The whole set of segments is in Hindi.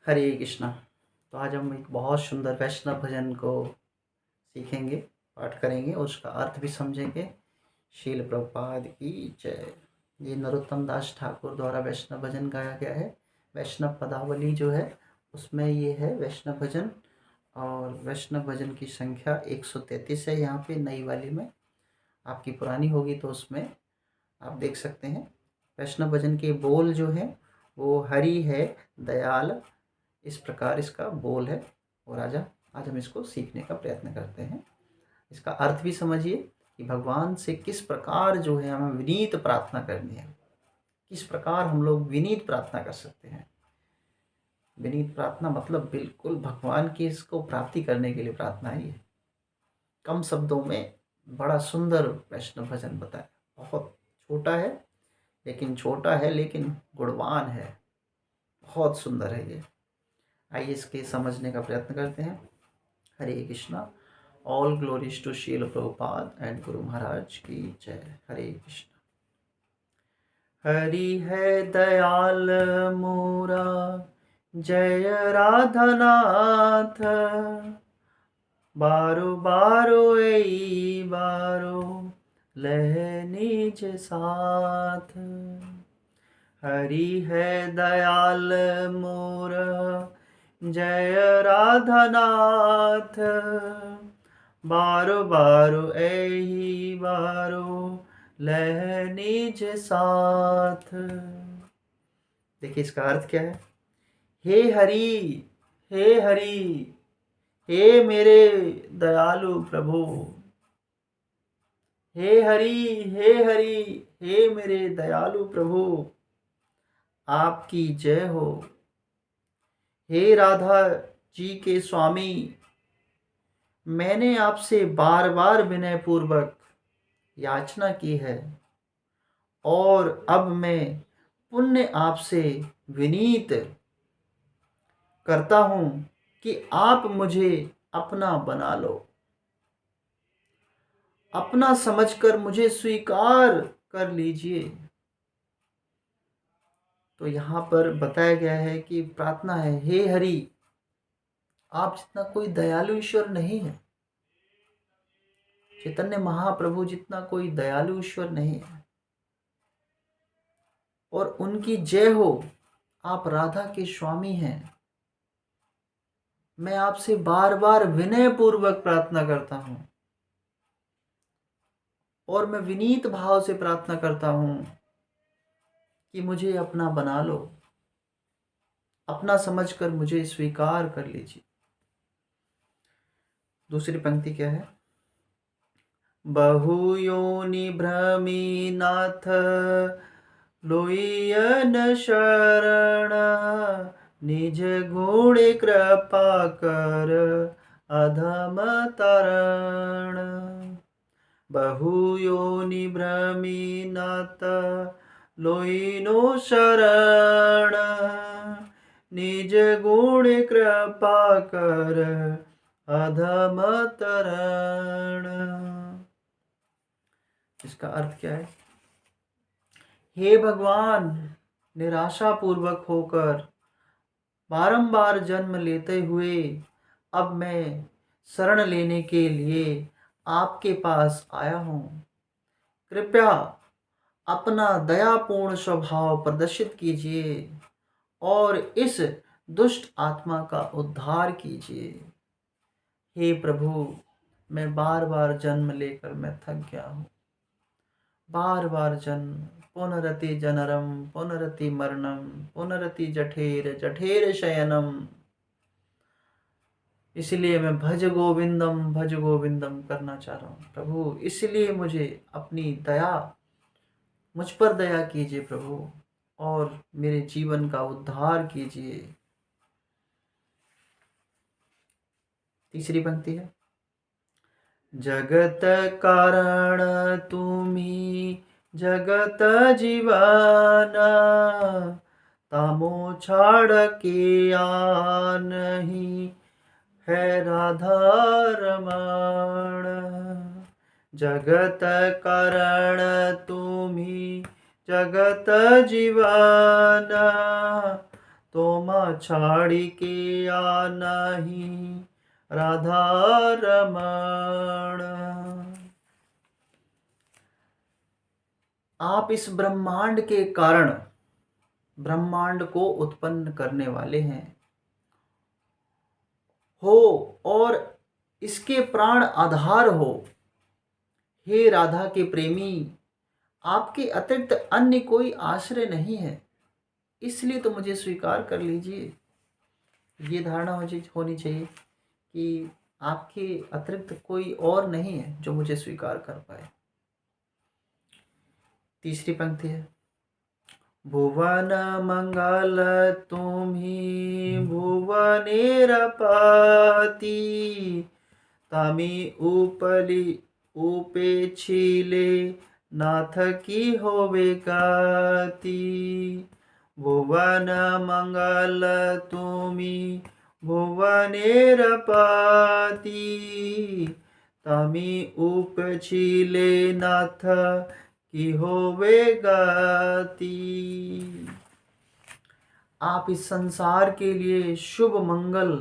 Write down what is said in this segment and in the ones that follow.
हरे कृष्णा। तो आज हम एक बहुत सुंदर वैष्णव भजन को सीखेंगे, पाठ करेंगे और उसका अर्थ भी समझेंगे। शील प्रभुपाद की जय। ये नरोत्तम दास ठाकुर द्वारा वैष्णव भजन गाया गया है। वैष्णव पदावली जो है उसमें ये है वैष्णव भजन। और वैष्णव भजन की संख्या 133 है यहाँ पे नई वाली में। आपकी पुरानी होगी तो उसमें आप देख सकते हैं। वैष्णव भजन के बोल जो है वो हरि है दयाल, इस प्रकार इसका बोल है। और आज हम इसको सीखने का प्रयत्न करते हैं। इसका अर्थ भी समझिए कि भगवान से किस प्रकार जो है हमें विनीत प्रार्थना करनी है, किस प्रकार हम लोग विनीत प्रार्थना कर सकते हैं। विनीत प्रार्थना मतलब बिल्कुल भगवान की इसको प्राप्ति करने के लिए प्रार्थना है। ये कम शब्दों में बड़ा सुंदर वैष्णव भजन बताया। बहुत छोटा है लेकिन गुणवान है। बहुत सुंदर है ये। आइए इसके समझने का प्रयत्न करते हैं। हरे कृष्णा। ऑल ग्लोरीज टू शील प्रभुपाद एंड गुरु महाराज की जय। हरे कृष्णा। हरि है दयाल मोरा, जय राधानाथ। बारो बारो एई बारो, लह निज साथ। हरि है दयाल मोरा, जय राधानाथ। बारो बारो एही बारो, लह निज साथ। देखिए इसका अर्थ क्या है। हे हरि, हे हरि, हे मेरे दयालु प्रभु। हे हरि, हे हरि, हे मेरे दयालु प्रभु, आपकी जय हो। हे राधा जी के स्वामी, मैंने आपसे बार बार विनय पूर्वक याचना की है और अब मैं पुण्य आपसे विनीत करता हूं कि आप मुझे अपना बना लो। अपना समझकर मुझे स्वीकार कर लीजिए। तो यहाँ पर बताया गया है कि प्रार्थना है, हे हरि, आप जितना कोई दयालु ईश्वर नहीं है। चैतन्य महाप्रभु जितना कोई दयालु ईश्वर नहीं है। और उनकी जय हो। आप राधा के स्वामी हैं। मैं आपसे बार बार विनय पूर्वक प्रार्थना करता हूं और मैं विनीत भाव से प्रार्थना करता हूं कि मुझे अपना बना लो। अपना समझकर मुझे स्वीकार कर लीजिए। दूसरी पंक्ति क्या है। बहुयोनि भ्रमी नाथ, लोयन शरण। निज गुण कृपा कर, अधम तरण। बहुयोनि भ्रमी नाथ, लोइनो शरण। निज गुण कृपा कर, अधम तरण। इसका अर्थ क्या है। हे भगवान, निराशा पूर्वक होकर बारंबार जन्म लेते हुए अब मैं शरण लेने के लिए आपके पास आया हूं। कृपया अपना दयापूर्ण स्वभाव प्रदर्शित कीजिए और इस दुष्ट आत्मा का उद्धार कीजिए। हे प्रभु, मैं बार बार जन्म लेकर मैं थक गया हूँ। बार बार जन्म, पुनरति जनरम पुनरति मरणम, पुनरति जठेर जठेर शयनम। इसलिए मैं भज गोविंदम करना चाह रहा हूँ प्रभु। इसलिए मुझे अपनी दया, मुझ पर दया कीजिए प्रभु और मेरे जीवन का उद्धार कीजिए। तीसरी पंक्ति है। जगत कारण तुम्ही जगत जीवाना, तामो छाड़ के आ नहीं है राधा रमण। जगत कारण तुम्ही जगत जीवाना, तोमा छाड़ी के आ नहीं राधा रमण। आप इस ब्रह्मांड के कारण, ब्रह्मांड को उत्पन्न करने वाले हैं हो और इसके प्राण आधार हो। हे राधा के प्रेमी, आपके अतिरिक्त अन्य कोई आश्रय नहीं है, इसलिए तो मुझे स्वीकार कर लीजिए। ये धारणा होनी चाहिए कि आपके अतिरिक्त कोई और नहीं है जो मुझे स्वीकार कर पाए। तीसरी पंक्ति है, भुवन मंगल तुम्ही भुवनेर पति, तामी उपेछिले नाथ की होवे गति। भुवन मंगल तुम्ही भुवनेर पति, तामी उपेछिले नाथ की होवे गति। आप इस संसार के लिए शुभ मंगल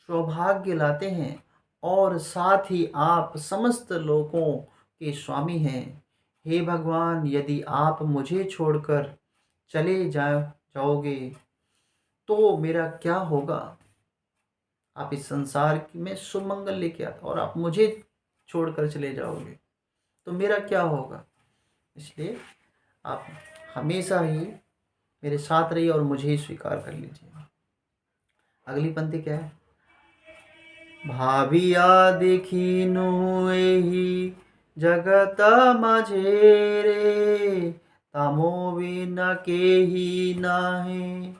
सौभाग्य लाते हैं और साथ ही आप समस्त लोकों के स्वामी हैं। हे भगवान, यदि आप मुझे छोड़कर चले जाओगे तो मेरा क्या होगा। आप इस संसार में शुभ मंगल लेके आते और आप मुझे छोड़कर चले जाओगे तो मेरा क्या होगा। इसलिए आप हमेशा ही मेरे साथ रहिए और मुझे ही स्वीकार कर लीजिए। अगली पंक्ति क्या है, भाविया देखिनु एहि जगत माझे रे, तामो बिना केहि नाहि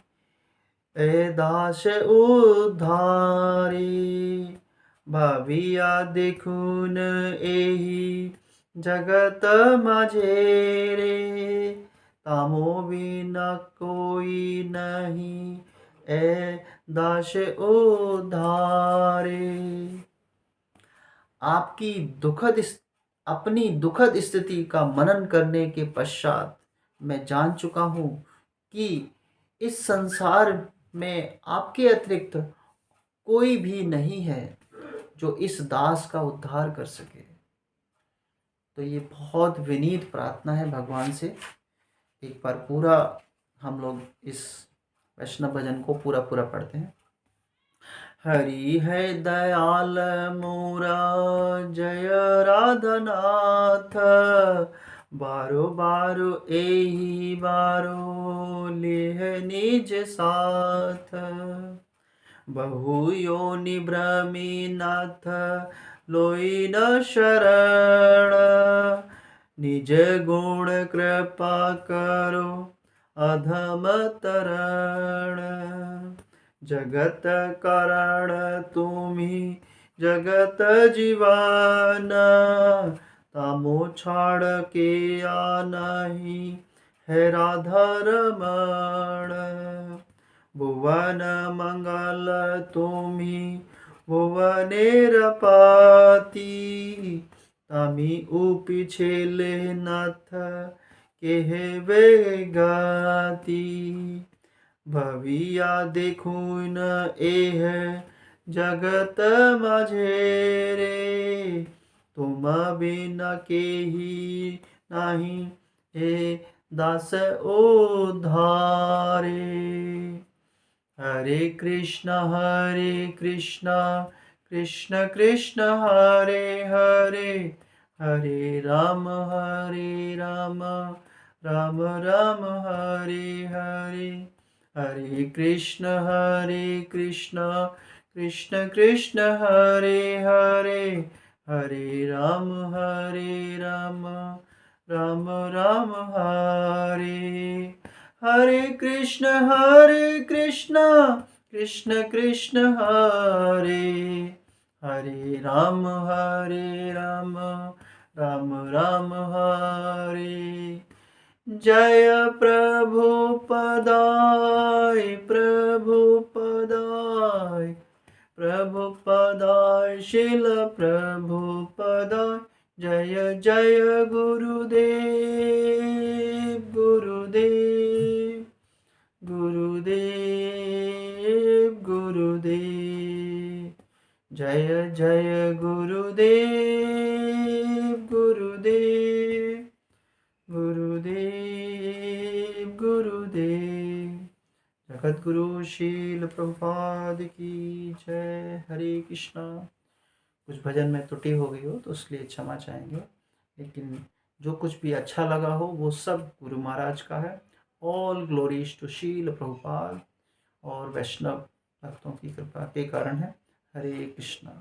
ए दास उद्धारे। भाविया देखुन एहि जगत माझे रे, तामो बिना कोई नहीं ए दास उद्धारे। आपकी अपनी दुखद स्थिति का मनन करने के पश्चात मैं जान चुका हूँ कि इस संसार में आपके अतिरिक्त कोई भी नहीं है जो इस दास का उद्धार कर सके। तो ये बहुत विनीत प्रार्थना है भगवान से। एक बार पूरा हम लोग इस वैष्णव भजन को पूरा पढ़ते हैं। हरि है दयाल मोरा जय राधनाथ, बारो बारो एही बारो लेह निज साथ। बहु योनि भ्रमी नाथ लोई न शरण, निज गुण कृपा करो अधम तरण। जगत कारण तुम्ही जगत जीवन, तामो छाड़ के आ नहीं है राधा रमण। भुवन मंगल तुम्ही भुवनेर पति, तामी उपिछेले नाथ केहवे गति। भविया देखुन एह जगत माझे रे, तुम बिना केही नहीं हे दास उद्धारे। हरे कृष्ण कृष्ण कृष्ण हरे हरे, हरे राम राम राम हरे हरे। हरे कृष्ण कृष्ण कृष्ण हरे हरे, हरे राम राम राम हरे। हरे कृष्ण कृष्ण कृष्ण हरे हरे, राम राम राम हरे। जय प्रभुपदाय प्रभुपदाय प्रभुपदाय शिल प्रभुपदाय। जय जय गुरुदेव गुरुदेव गुरुदेव। जय जय गुरुदेव गुरुदेव गुरुदेव गुरुदेव। जगतगुरु शील प्रभुपाद की जय। हरे कृष्णा। कुछ भजन में त्रुटि हो गई हो तो इसलिए क्षमा चाहेंगे, लेकिन जो कुछ भी अच्छा लगा हो वो सब गुरु महाराज का है। ऑल ग्लोरीज टू शील प्रभुपाद और वैष्णव भक्तों की कृपा के कारण है। हरे कृष्णा।